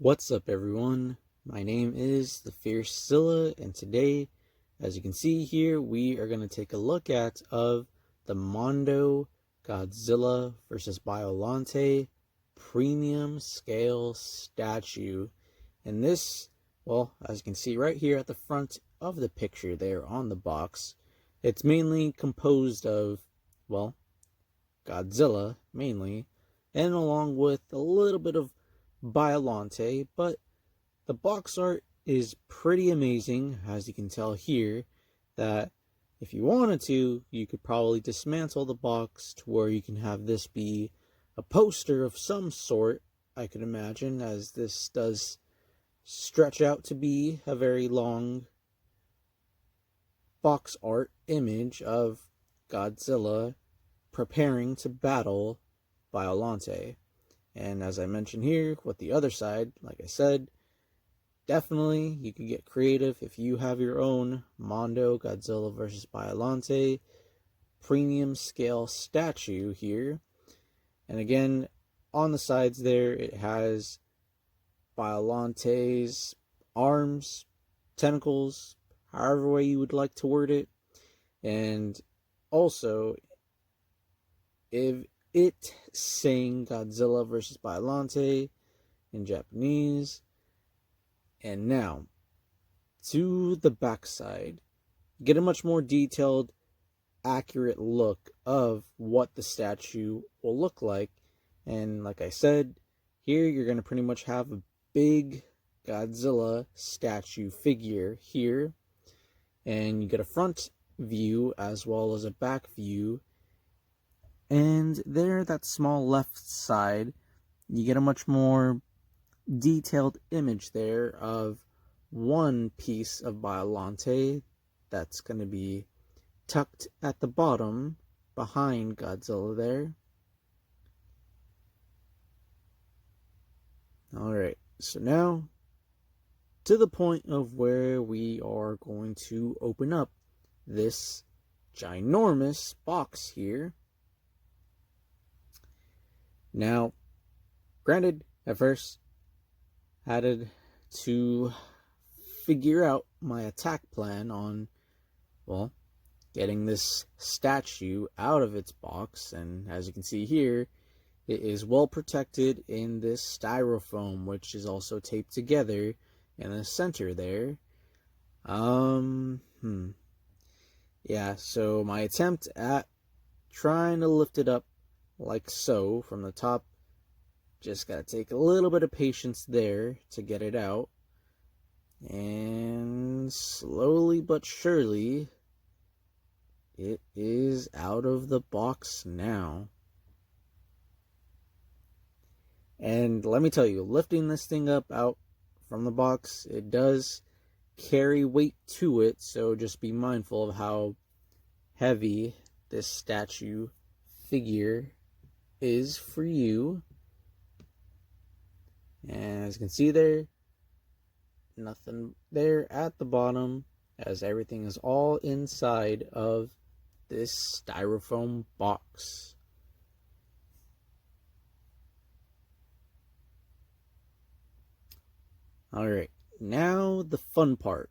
What's up, everyone? My name is the Fierce Scylla, and today, as you can see here, we are going to take a look at the Mondo Godzilla vs. Biollante Premium Scale Statue. And this, well, as you can see right here at the front of the picture there on the box, it's mainly composed of, well, Godzilla mainly, and along with a little bit of Biollante, but the box art is pretty amazing, as you can tell here, that if you wanted to, you could probably dismantle the box to where you can have this be a poster of some sort, I could imagine, as this does stretch out to be a very long box art image of Godzilla preparing to battle Biollante. And as I mentioned here, with the other side, like I said, definitely you can get creative if you have your own Mondo Godzilla vs. Biollante Premium Scale Statue here. And again, on the sides there, it has Biollante's arms, tentacles, however way you would like to word it. And also, if it saying Godzilla vs. Biollante in Japanese. And now, to the backside, get a much more detailed, accurate look of what the statue will look like. And like I said, here you're going to pretty much have a big Godzilla statue figure here. And you get a front view as well as a back view. And there, that small left side, you get a much more detailed image there of one piece of Biollante that's going to be tucked at the bottom behind Godzilla there. Alright, so now to the point of where we are going to open up this ginormous box here. Now, granted, at first, had to figure out my attack plan on, well, getting this statue out of its box. And as you can see here, it is well protected in this styrofoam, which is also taped together in the center there. Yeah, so my attempt at trying to lift it up like so from the top, just gotta take a little bit of patience there to get it out, and slowly but surely it is out of the box now. And let me tell you, lifting this thing up out from the box, it does carry weight to it, so just be mindful of how heavy this statue figure is for you. And as you can see there, nothing there at the bottom, as everything is all inside of this styrofoam box. Alright, now the fun part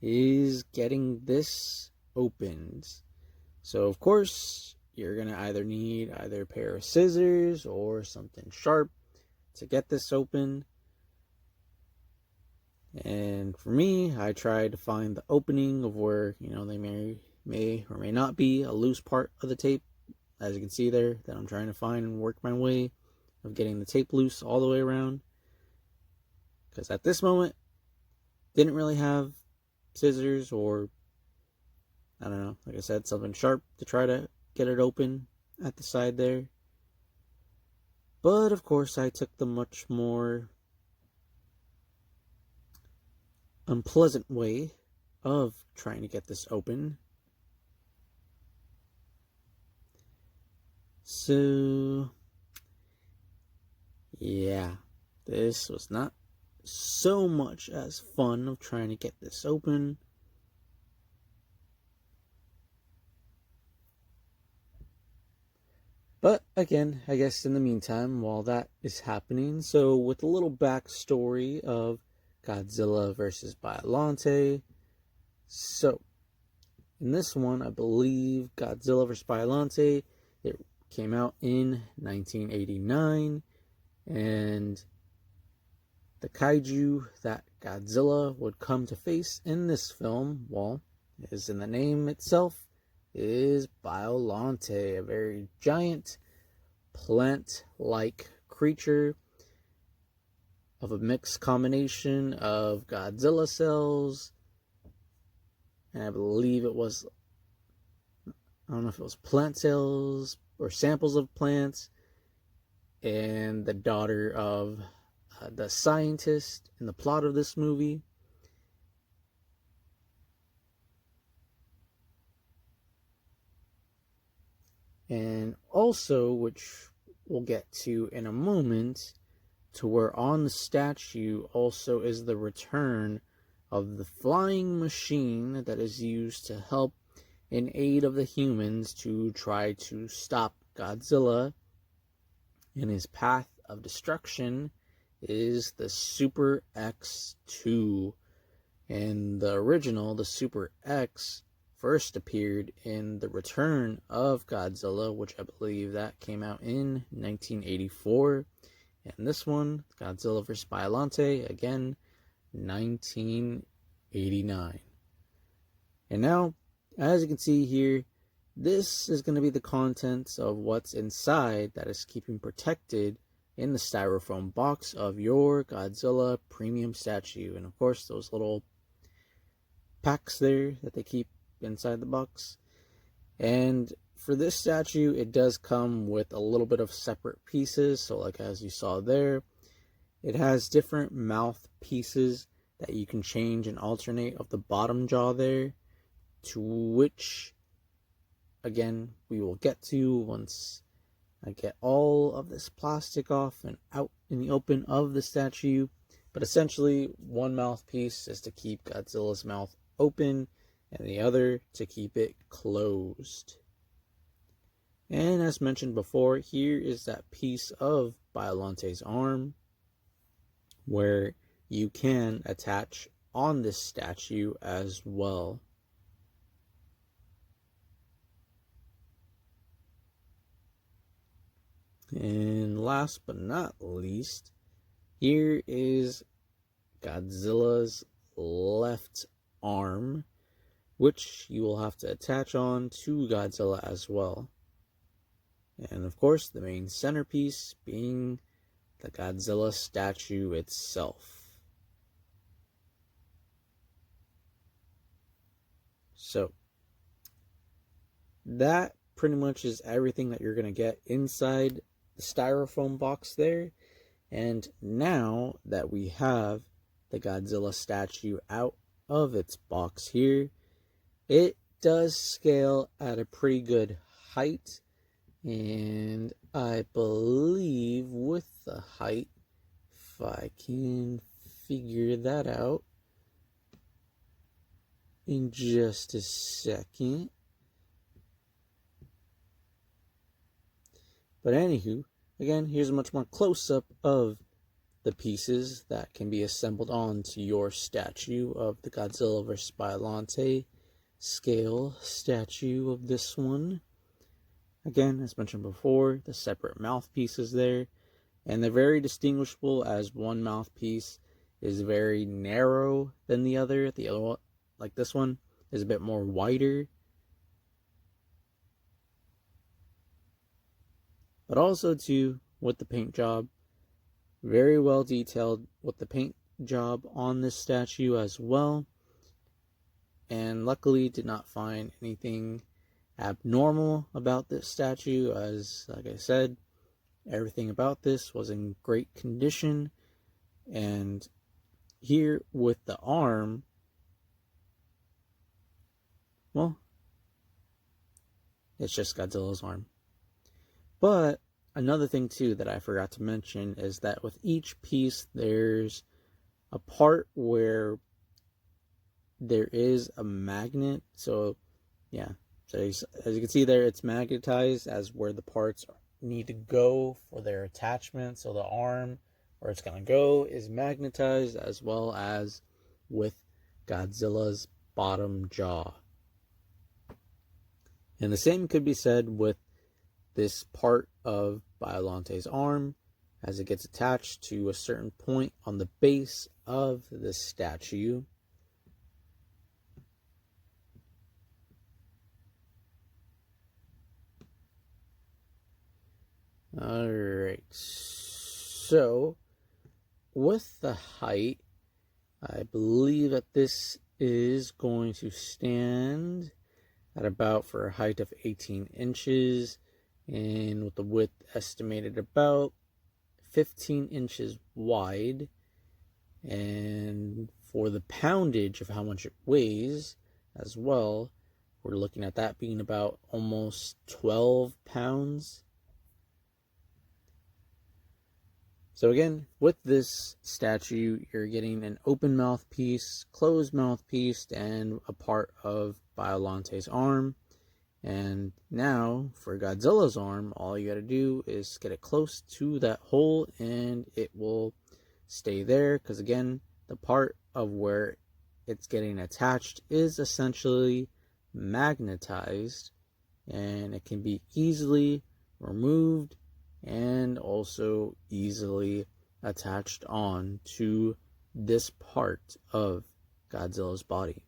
is getting this opened. So of course, you're going to either need a pair of scissors or something sharp to get this open. And for me, I tried to find the opening of where, they may or may not be a loose part of the tape. As you can see there, that I'm trying to find and work my way of getting the tape loose all the way around. Because at this moment, didn't really have scissors or, I don't know, like I said, something sharp to try to get it open at the side there. But of course, I took the much more unpleasant way of trying to get this open. So, yeah, this was not so much as fun of trying to get this open. But again, I guess in the meantime, while that is happening, so with a little backstory of Godzilla versus Biollante. So in this one, I believe Godzilla vs. Biollante, it came out in 1989, and the kaiju that Godzilla would come to face in this film, well, is in the name itself, is Biollante, a very giant plant-like creature of a mixed combination of Godzilla cells, and I believe it was, I don't know if it was plant cells or samples of plants, and the daughter of the scientist in the plot of this movie. And also, which we'll get to in a moment, to where on the statue also is the return of the flying machine that is used to help in aid of the humans to try to stop Godzilla in his path of destruction, is the Super X2. In the original, the Super X first appeared in The Return of Godzilla, which I believe that came out in 1984. And this one, Godzilla vs. Biollante, again, 1989. And now, as you can see here, this is going to be the contents of what's inside that is keeping protected in the styrofoam box of your Godzilla Premium Statue. And of course, those little packs there that they keep inside the box. And for this statue, it does come with a little bit of separate pieces. So like as you saw there, it has different mouth pieces that you can change and alternate of the bottom jaw there, to which, again, we will get to once I get all of this plastic off and out in the open of the statue. But essentially, one mouthpiece is to keep Godzilla's mouth open, and the other to keep it closed. And as mentioned before, here is that piece of Biollante's arm where you can attach on this statue as well. And last but not least, here is Godzilla's left arm, which you will have to attach on to Godzilla as well. And of course, the main centerpiece being the Godzilla statue itself. So, that pretty much is everything that you're going to get inside the styrofoam box there. And now that we have the Godzilla statue out of its box here, it does scale at a pretty good height. And I believe with the height, if I can figure that out in just a second. But anywho, again, here's a much more close-up of the pieces that can be assembled onto your statue of the Godzilla vs. Biollante scale statue of this one. Again, as mentioned before, the separate mouthpieces there, and they're very distinguishable as one mouthpiece is very narrow than the other. The other one, like this one, is a bit more wider. But also too, with the paint job, very well detailed with the paint job on this statue as well. And luckily did not find anything abnormal about this statue, as like I said, everything about this was in great condition. And here with the arm, well, it's just Godzilla's arm. But another thing too that I forgot to mention is that with each piece there's a part where there is a magnet. So yeah, so as you can see there, it's magnetized as where the parts need to go for their attachment. So the arm where it's going to go is magnetized, as well as with Godzilla's bottom jaw. And the same could be said with this part of Biollante's arm as it gets attached to a certain point on the base of the statue. Alright, so with the height, I believe that this is going to stand at about for a height of 18 inches, and with the width estimated about 15 inches wide. And for the poundage of how much it weighs as well, we're looking at that being about almost 12 pounds. So again, with this statue, you're getting an open mouthpiece, closed mouthpiece, and a part of Biollante's arm. And now, for Godzilla's arm, all you gotta do is get it close to that hole, and it will stay there. Because again, the part of where it's getting attached is essentially magnetized, and it can be easily removed and also easily attached on to this part of Godzilla's body.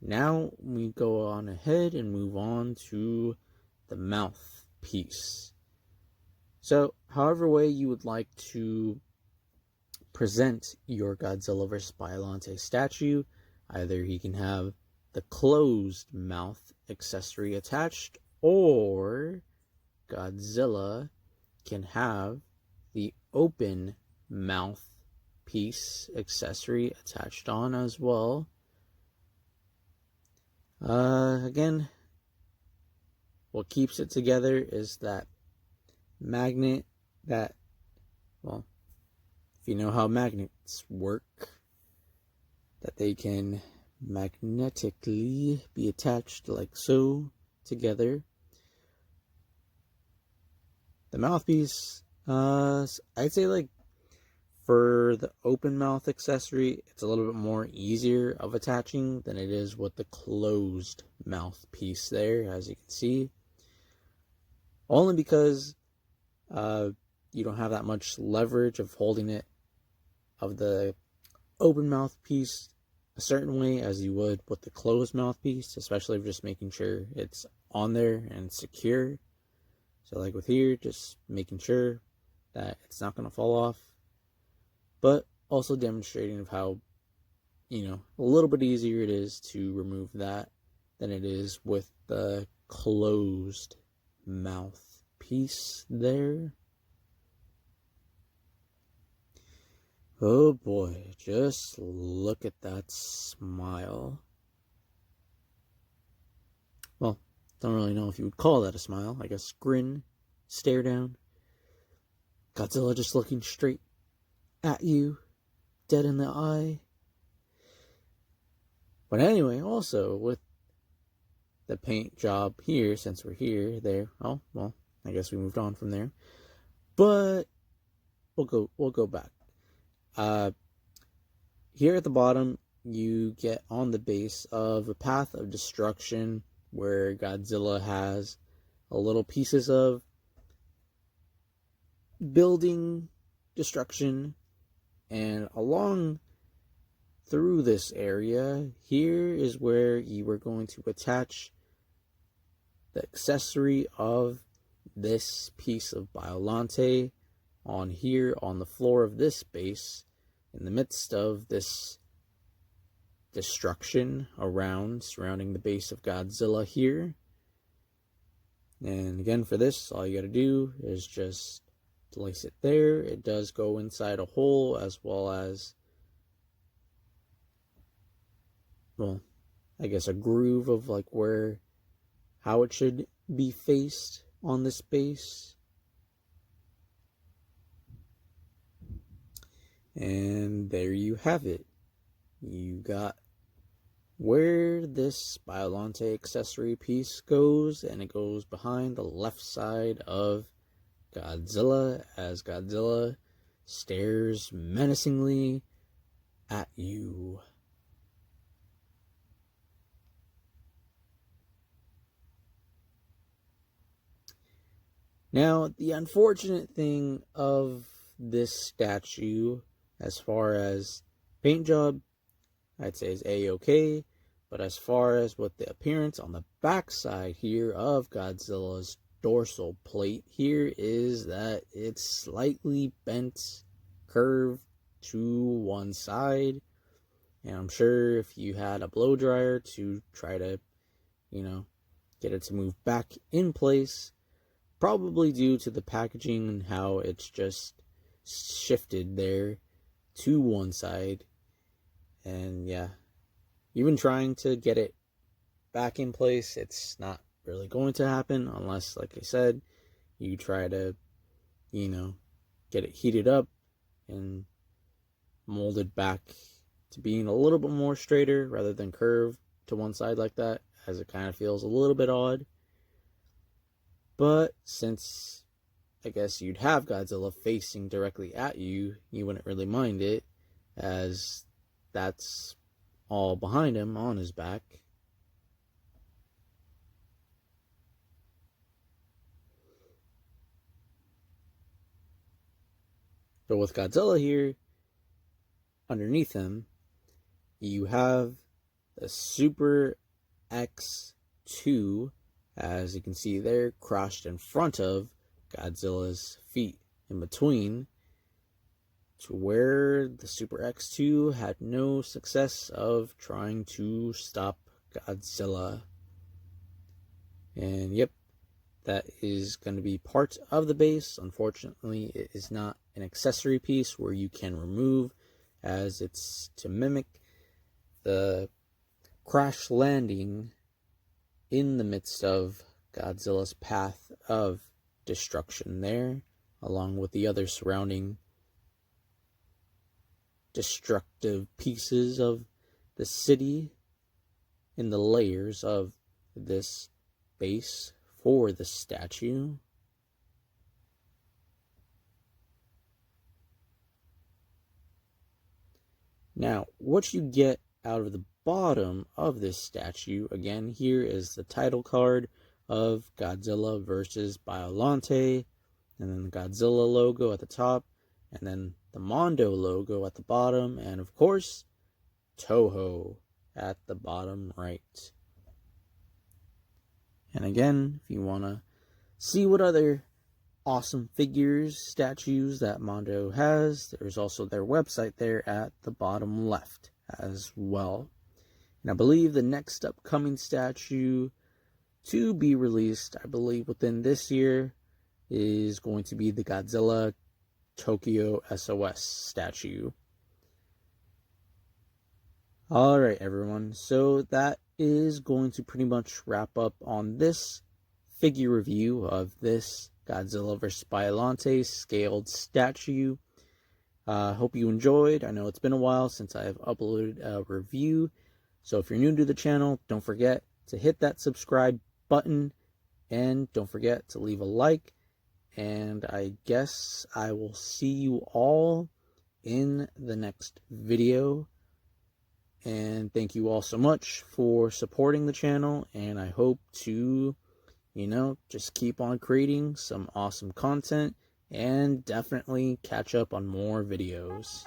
Now we go on ahead and move on to the mouthpiece. So, however way you would like to present your Godzilla vs. Biollante statue, either he can have the closed mouth accessory attached, or Godzilla can have the open mouth piece accessory attached on as well. Again, what keeps it together is that magnet that, well, if you know how magnets work, that they can magnetically be attached like so together. The mouthpiece, I'd say like for the open mouth accessory, it's a little bit more easier of attaching than it is with the closed mouthpiece there, as you can see. Only because you don't have that much leverage of holding it, of the open mouthpiece a certain way as you would with the closed mouthpiece, especially if just making sure it's on there and secure. So like with here, just making sure that it's not going to fall off, but also demonstrating of how, a little bit easier it is to remove that than it is with the closed mouthpiece there. Oh boy, just look at that smile. Well, don't really know if you would call that a smile. I guess grin, stare down. Godzilla just looking straight at you, dead in the eye. But anyway, also with the paint job here, since we're here, there. Oh, well, I guess we moved on from there. But we'll go back. Here at the bottom, you get on the base of a path of destruction where Godzilla has a little pieces of building destruction, and along through this area here is where you are going to attach the accessory of this piece of Biollante on here on the floor of this base, in the midst of this destruction surrounding the base of Godzilla here. And again, for this, all you gotta do is just place it there. It does go inside a hole, as well as, well, I guess a groove of like how it should be faced on this base. And there you have it. You got where this Biollante accessory piece goes, and it goes behind the left side of Godzilla as Godzilla stares menacingly at you. Now, the unfortunate thing of this statue, as far as paint job, I'd say is A-okay, but as far as what the appearance on the backside here of Godzilla's dorsal plate here is that it's slightly bent, curved to one side, and I'm sure if you had a blow dryer to try to, get it to move back in place, probably due to the packaging and how it's just shifted there to one side. And yeah, even trying to get it back in place, it's not really going to happen unless, like I said, you try to, get it heated up and molded back to being a little bit more straighter rather than curved to one side like that, as it kind of feels a little bit odd. But since I guess you'd have Godzilla facing directly at you, you wouldn't really mind it, as that's all behind him on his back. But with Godzilla here, underneath him, you have the Super X2, as you can see there, crushed in front of Godzilla's feet, in between, to where the Super X2 had no success of trying to stop Godzilla. And yep, that is going to be part of the base. Unfortunately, it is not an accessory piece where you can remove, as it's to mimic the crash landing in the midst of Godzilla's path of destruction there, along with the other surrounding destructive pieces of the city in the layers of this base for the statue. Now, what you get out of the bottom of this statue, again, here is the title card of Godzilla versus Biollante, and then the Godzilla logo at the top, and then the Mondo logo at the bottom, and of course, Toho at the bottom right. And again, if you want to see what other awesome figures, statues that Mondo has, there's also their website there at the bottom left as well. And I believe the next upcoming statue to be released, I believe within this year, is going to be the Godzilla Tokyo SOS statue. Alright everyone, so that is going to pretty much wrap up on this figure review of this Godzilla vs. Biollante scaled statue. Hope you enjoyed. I know it's been a while since I've uploaded a review, so if you're new to the channel, don't forget to hit that subscribe button, and don't forget to leave a like, and I guess I will see you all in the next video. And thank you all so much for supporting the channel, and I hope to, just keep on creating some awesome content and definitely catch up on more videos.